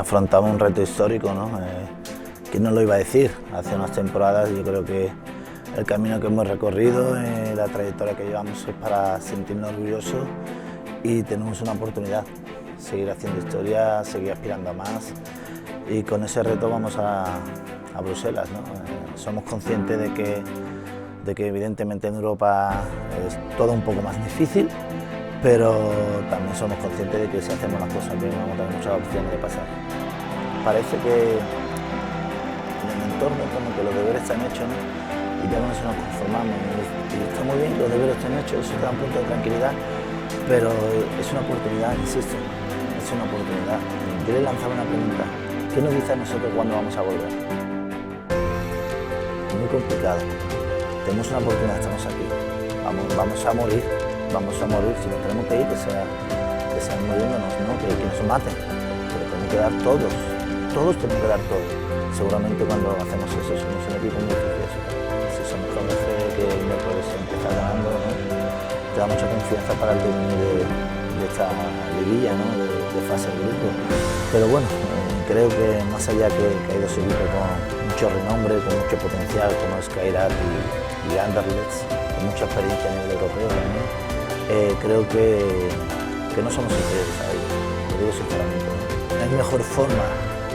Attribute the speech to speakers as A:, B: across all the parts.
A: Afrontamos un reto histórico, ¿no? ¿Quién nos lo iba a decir? Hace unas temporadas yo creo que el camino que hemos recorrido, la trayectoria que llevamos es para sentirnos orgullosos y tenemos una oportunidad, seguir haciendo historia, seguir aspirando a más y con ese reto vamos a Bruselas, ¿no? Somos conscientes de que evidentemente en Europa es todo un poco más difícil, pero también somos conscientes de que si hacemos las cosas bien vamos a tener muchas opciones de pasar. Parece que en el entorno como que los deberes están hechos, ¿no? Y ya con eso nos conformamos y está muy bien que los deberes estén hechos, eso te da un punto de tranquilidad, pero es una oportunidad, insisto, es una oportunidad. Yo le lanzaba una pregunta, ¿qué nos dice a nosotros cuándo vamos a volver? Es muy complicado, tenemos una oportunidad, estamos aquí, vamos a morir, si nos tenemos que ir, que sea muriéndonos, ¿no? Que nos maten, pero tenemos que dar todos tenemos que dar todo. Seguramente cuando hacemos eso somos un equipo muy precioso. Si somos capaces que el miércoles empezar ganando, ¿no? Te da mucha confianza para el devenir de esta liguilla, ¿no? de fase de grupo. Pero bueno, creo que más allá que ha ido ese equipo con mucho renombre, con mucho potencial, como es Kairat y Anderlecht, con mucha experiencia a nivel europeo también, creo que no somos inferiores a ellos, lo digo sinceramente. No hay mejor forma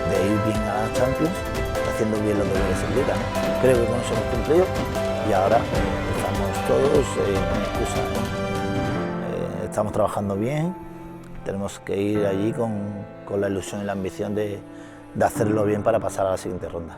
A: de ir bien a la Champions haciendo bien los deberes en Liga, ¿no? Creo que con eso hemos cumplido y ahora estamos todos en excusa, ¿no? Estamos trabajando bien, tenemos que ir allí con la ilusión y la ambición de hacerlo bien para pasar a la siguiente ronda.